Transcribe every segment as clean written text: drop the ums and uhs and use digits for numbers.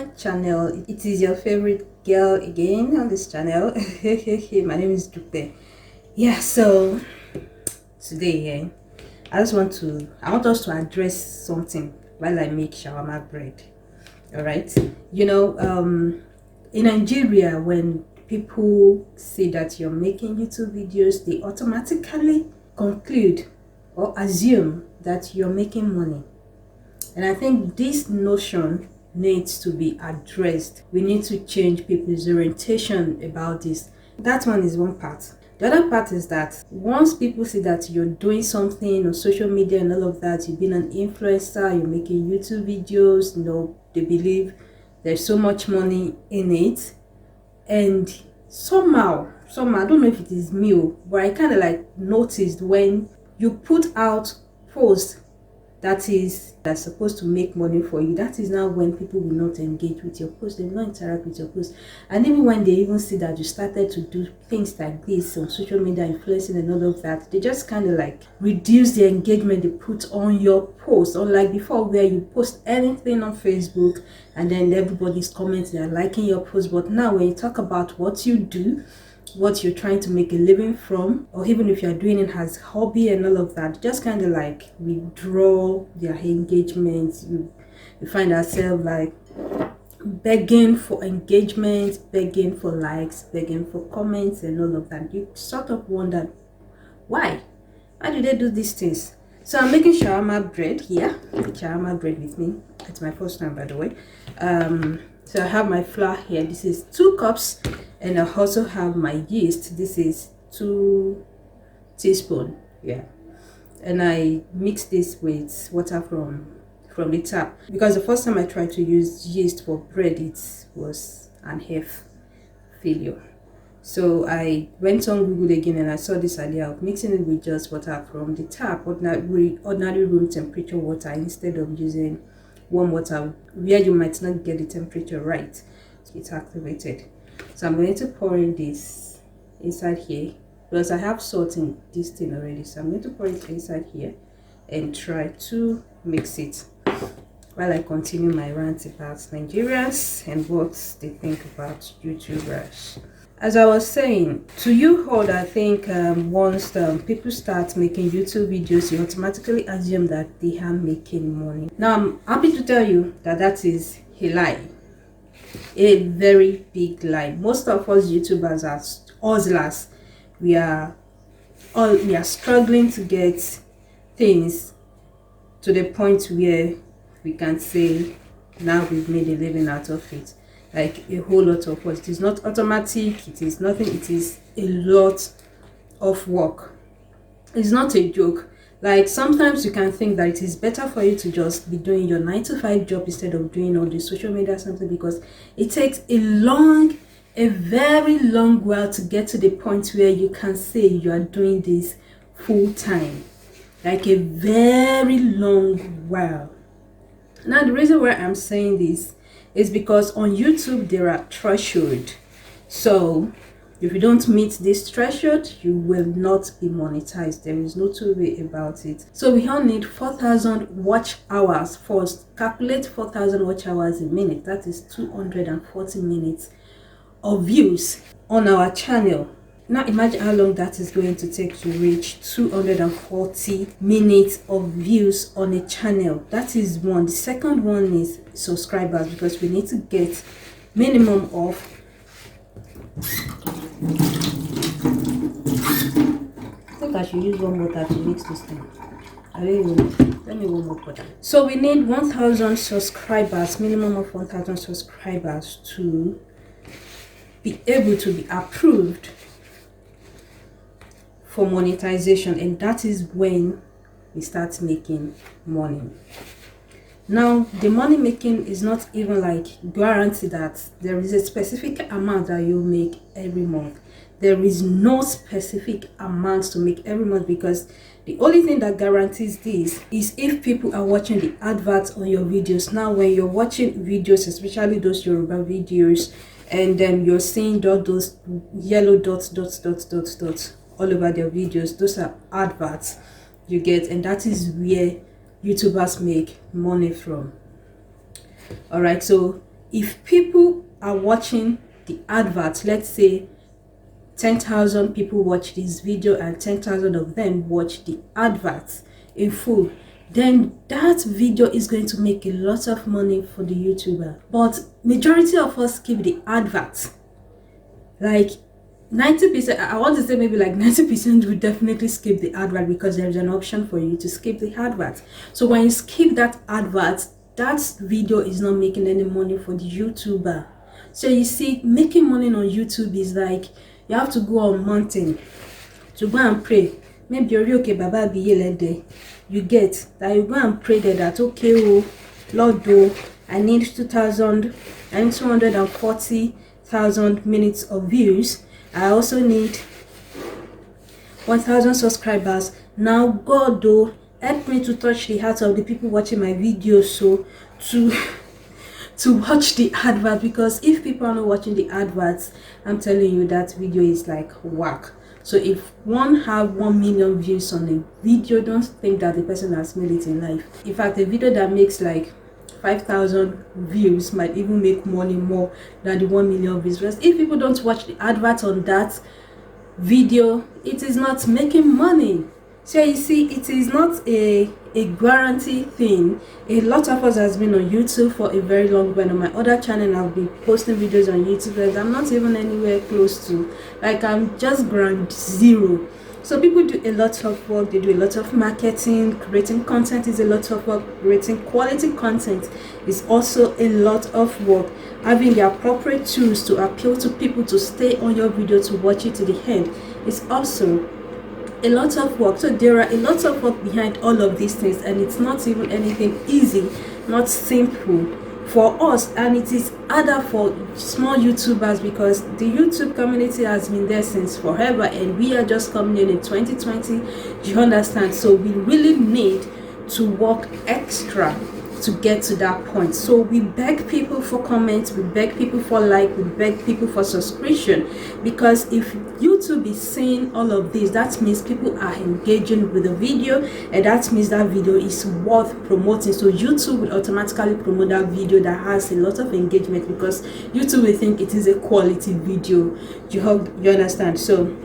my channel. It is your favorite girl again on this channel. My name is Dupe. Yeah, so today I want us to address something while I make shawarma bread. All right, in Nigeria, when people see that you're making YouTube videos, they automatically conclude or assume that you're making money. And I think this notion needs to be addressed. We need to change people's orientation about this. That one is one part. The other part is that once people see that you're doing something on social media and all of that, you've been an influencer, you're making YouTube videos, they believe there's so much money in it. And somehow, I don't know if it is me, but I kind of like noticed when you put out posts that's supposed to make money for you, that is now when people will not engage with your post, they will not interact with your post. And even when they even see that you started to do things like this on social media, influencing and all of that, they just kind of like reduce the engagement they put on your post. Unlike before, where you post anything on Facebook and then everybody's commenting and liking your post. But now when you talk about what you do, what you're trying to make a living from, or even if you're doing it as hobby and all of that, just kind of like withdraw their engagement. You find yourself like begging for engagement, begging for likes, begging for comments and all of that. You sort of wonder why do they do these things? So I'm making shawarma bread here. Shawarma bread with me. It's my first time, by the way. So I have my flour here. This is 2 cups. And I also have my yeast. This is 2 teaspoons. Yeah. And I mix this with water from the tap. Because the first time I tried to use yeast for bread, it was an half failure. So I went on Google again and I saw this idea of mixing it with just water from the tap, ordinary room temperature water, instead of using warm water where you might not get the temperature right. So it's activated. So I'm going to pour in this inside here because I have salt in this thing already. So I'm going to pour it inside here and try to mix it while I continue my rant about Nigerians and what they think about YouTubers. As I was saying, to you all, I think once people start making YouTube videos, you automatically assume that they are making money. Now, I'm happy to tell you that that is a lie. A very big lie. Most of us YouTubers are hustlers. We are struggling to get things to the point where we can say now we've made a living out of it. Like a whole lot of work. It is not automatic, it is nothing, it is a lot of work. It's not a joke. Like sometimes you can think that it is better for you to just be doing your 9-to-5 job instead of doing all the social media or something, because it takes a very long while to get to the point where you can say you are doing this full time. Like a very long while. Now the reason why I'm saying this is because on YouTube there are thresholds. So if you don't meet this threshold, you will not be monetized. There is no two way about it. So we all need 4,000 watch hours first. Calculate 4,000 watch hours a minute. That is 240 minutes of views on our channel. Now imagine how long that is going to take to reach 240 minutes of views on a channel. That is one. The second one is subscribers, because we need to get minimum of I think I should use one water to mix this thing. Let me one more water. So we need 1,000 subscribers, minimum of 1,000 subscribers to be able to be approved for monetization, and that is when we start making money. Now the money making is not even like guaranteed that there is a specific amount that you make every month. There is no specific amount to make every month, because the only thing that guarantees this is if people are watching the adverts on your videos. Now when you're watching videos, especially those Yoruba videos, and then you're seeing those yellow dots all over their videos, those are adverts you get, and that is where YouTubers make money from. All right, so if people are watching the advert, let's say 10,000 people watch this video and 10,000 of them watch the advert in full, then that video is going to make a lot of money for the YouTuber. But majority of us skip the advert. Like 90%, I want to say maybe like 90% would definitely skip the advert, because there's an option for you to skip the advert. So when you skip that advert, that video is not making any money for the YouTuber. So you see, making money on YouTube is like you have to go on mountain to go and pray. Maybe you're okay, Baba be there. You get that, you go and pray there that, okay, oh Lord, oh, I need 240,000 minutes of views. I also need 1,000 subscribers. Now God, though, help me to touch the hearts of the people watching my videos, so to watch the advert, because if people are not watching the adverts, I'm telling you that video is like whack. So if one have 1 million views on a video, don't think that the person has made it in life. In fact, a video that makes like 5,000 views might even make money more than the 1 million views. Because if people don't watch the advert on that video, it is not making money. So you see, it is not a guarantee thing. A lot of us has been on YouTube for a very long while. On my other channel, I've been posting videos on YouTube, and I'm not even anywhere close to, like, I'm just ground zero. So people do a lot of work. They do a lot of marketing. Creating content is a lot of work. Creating quality content is also a lot of work. Having the appropriate tools to appeal to people to stay on your video, to watch it to the end, is also a lot of work. So there are a lot of work behind all of these things, and it's not even anything easy, not simple for us, and it is harder for small YouTubers, because the YouTube community has been there since forever, and we are just coming in 2020. You understand? So we really need to work extra to get to that point. So we beg people for comments, we beg people for like, we beg people for subscription, because if YouTube is seeing all of this, that means people are engaging with the video, and that means that video is worth promoting. So YouTube will automatically promote that video that has a lot of engagement, because YouTube will think it is a quality video. You understand? So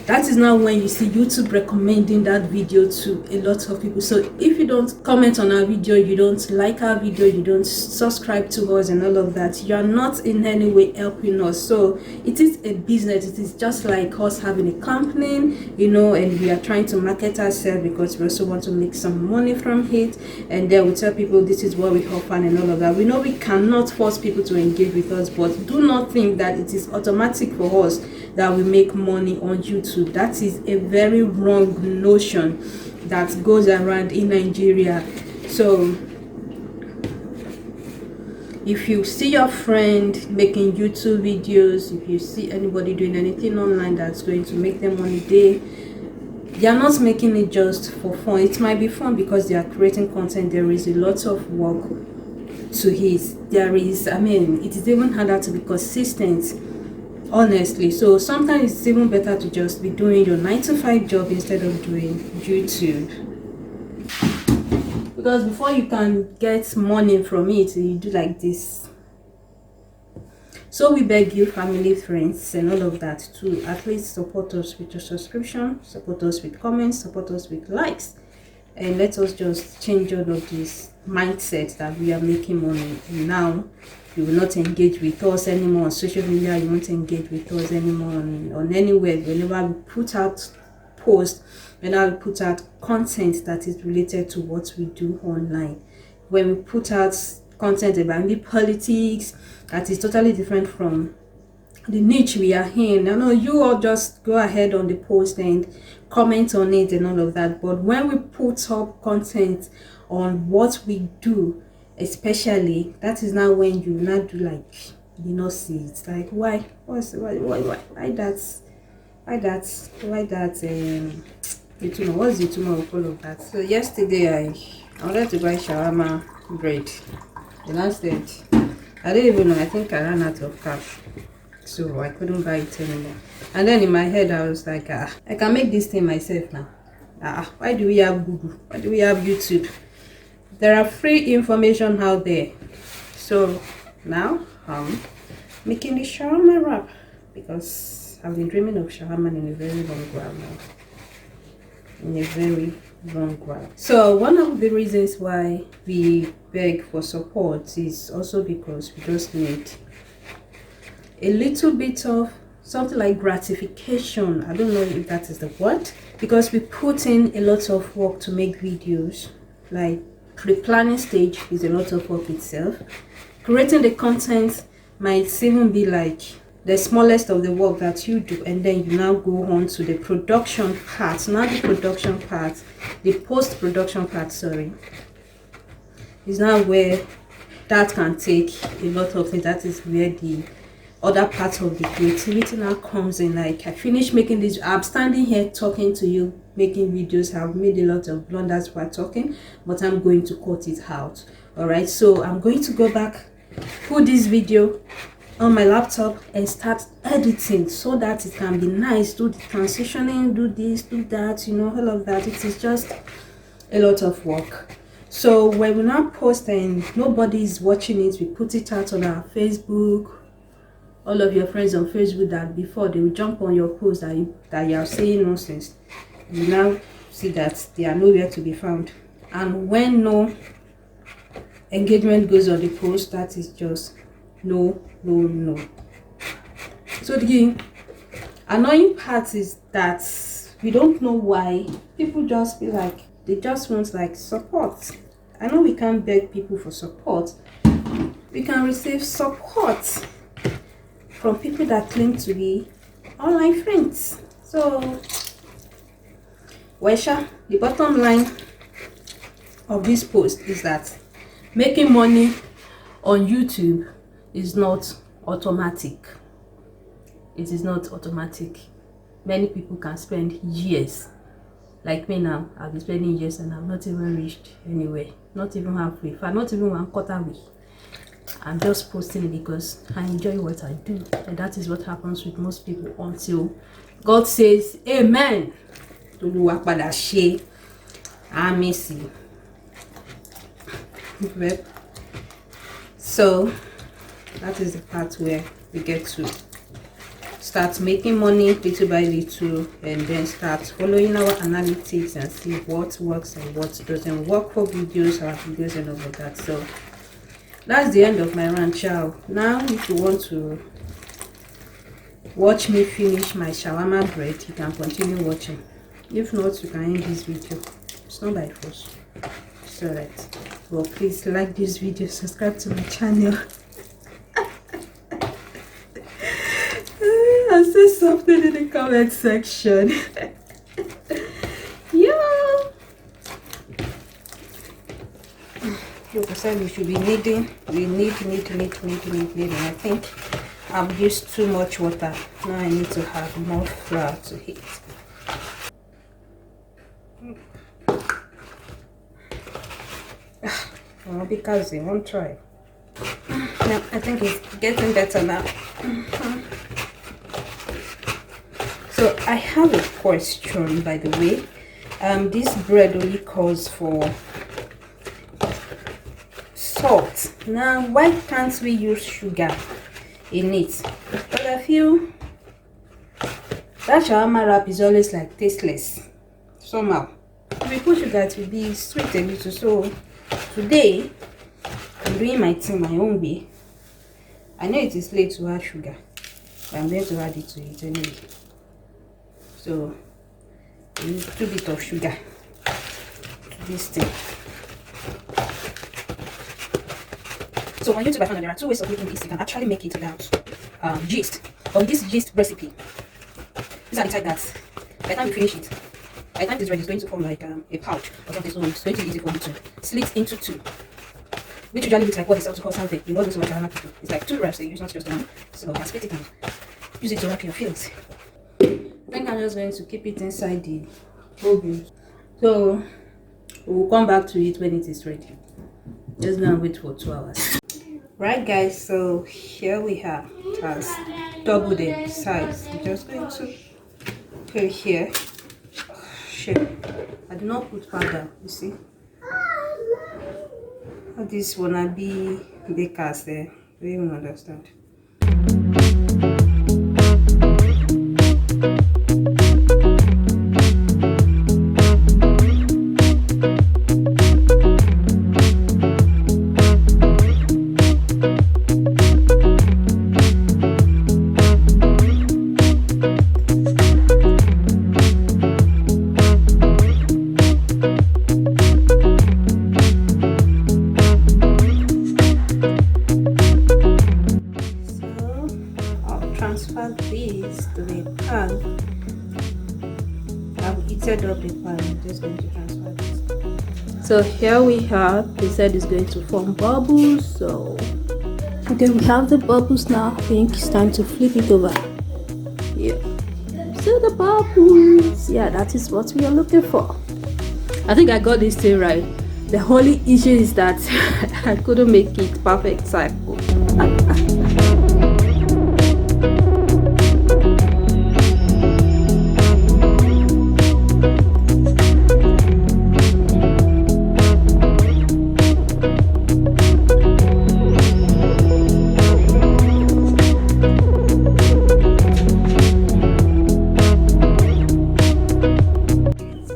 that is now when you see YouTube recommending that video to a lot of people. So if you don't comment on our video, you don't like our video, you don't subscribe to us and all of that, you are not in any way helping us. So it is a business. It is just like us having a company, you know, and we are trying to market ourselves, because we also want to make some money from it. And then we tell people this is what we offer and all of that. We know we cannot force people to engage with us, but do not think that it is automatic for us that we make money on YouTube. That is a very wrong notion that goes around in Nigeria. So if you see your friend making YouTube videos, if you see anybody doing anything online that's going to make them money, they are not making it just for fun. It might be fun because they are creating content. There is a lot of work to it. There is, I mean, it is even harder to be consistent, honestly. So sometimes it's even better to just be doing your 9-to-5 job instead of doing YouTube, because before you can get money from it, you do like this. So we beg you, family, friends, and all of that, to at least support us with your subscription, support us with comments, support us with likes, and let us just change all of this mindset that we are making money. Now you will not engage with us anymore on social media. You won't engage with us anymore on anywhere. Whenever we put out posts, whenever we put out content that is related to what we do online, when we put out content about politics that is totally different from the niche we are in, I know you all just go ahead on the post and comment on it and all of that. But when we put up content on what we do, especially, that is now when you not do like, you know, see it's like, why that YouTube, what's YouTube of all of that. So yesterday I wanted to buy shawarma bread. The last day I didn't even know, I think I ran out of cash, so I couldn't buy it anymore. And then in my head I was like, I can make this thing myself now. Why do we have Google? Why do we have YouTube? There are free information out there. So Now making the shawarma wrap, because I've been dreaming of shawarma in a very long while now. In a very long while. So one of the reasons why we beg for support is also because we just need a little bit of something like gratification. I don't know if that is the word, because we put in a lot of work to make videos. Like the planning stage is a lot of work itself. Creating the content might even be like the smallest of the work that you do, and then you now go on to the production part. Now the production part, the post-production part, sorry, is now where that can take a lot of things. That is where the other part of the creativity now comes in. Like, I finished making this, I'm standing here talking to you, making videos. I've made a lot of blunders while talking, but I'm going to cut it out. All right, so I'm going to go back, put this video on my laptop and start editing so that it can be nice, do the transitioning, do this, do that, you know, all of that. It is just a lot of work. So when we now post and nobody is watching it, we put it out on our Facebook. All of your friends on Facebook that before they will jump on your post that you are saying nonsense, you now see that they are nowhere to be found. And when no engagement goes on the post, that is just no. So the annoying part is that we don't know why people just feel like they just want like support. I know we can't beg people for support. We can receive support from people that claim to be online friends. So Wesha, the bottom line of this post is that making money on YouTube is not automatic. It is not automatic. Many people can spend years, like me now. I've been spending years and I've not even reached anywhere, not even halfway, not even 1/4 way. I'm just posting it because I enjoy what I do, and that is what happens with most people until God says amen. So that is the part where we get to start making money little by little, and then start following our analytics and see what works and what doesn't work for videos, our videos and all of that. So that's the end of my rant, child. Now if you want to watch me finish my shawarma bread, you can continue watching. If not, you can end this video. It's not by force. It's alright. Well, please like this video, subscribe to my channel. And say something in the comment section. Yeah. You said we should be kneading. We need. I think I've used too much water. Now I need to have more flour to heat. Well, because it won't try. Yeah, I think it's getting better now. So I have a question, by the way. This bread only calls for salt. Now, why can't we use sugar in it? But I feel that shawarma wrap is always like tasteless somehow. If we put sugar, it will be sweet a little. So today I'm doing my thing my own way. I know it is late to add sugar, but I'm going to add it to it anyway. So a little bit of sugar to this thing. So on YouTube I found that there are two ways of making this. You can actually make it without yeast. But with this yeast recipe, these are the type that by the time you finish it, by the time this bread is going to form like a pouch or something, so it's going to be easy for you to slit into two. Which usually looks like what they sell to call something. You know this is what shawarma people. It's like 2 wraps they use, not just one. So I split it and use it to wrap your fillings. I think I'm just going to keep it inside the oven. So we'll come back to it when it is ready. Just now wait for 2 hours. Right guys, so here we have it has doubled in size. I'm just going to put it here. Shit, I did not put powder, you see. This wanna be bakers there I don't even understand. Transfer this to the pan. I've heated up the pan. I'm just going to transfer this. So here we have, they said it's going to form bubbles. So okay, we have the bubbles now. I think it's time to flip it over. Yeah. So the bubbles. Yeah, that is what we are looking for. I think I got this thing right. The only issue is that I couldn't make it perfect cycle.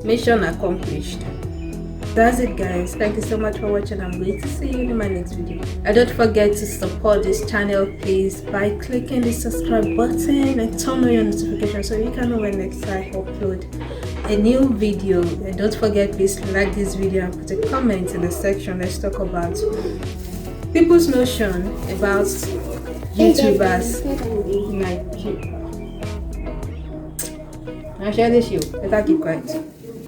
Mission accomplished. That's it, guys. Thank you so much for watching. I'm going to see you in my next video. And don't forget to support this channel, please, by clicking the subscribe button and turn on your notifications so you can know when next I upload a new video. And don't forget, please like this video and put a comment in the section. Let's talk about people's notion about YouTubers in Nigeria. I'll share this you. Better keep quiet.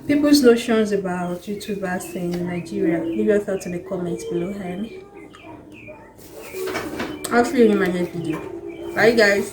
People's notions about YouTubers in Nigeria. Leave your thoughts in the comments below, and I'll see you in my next video. Bye, guys.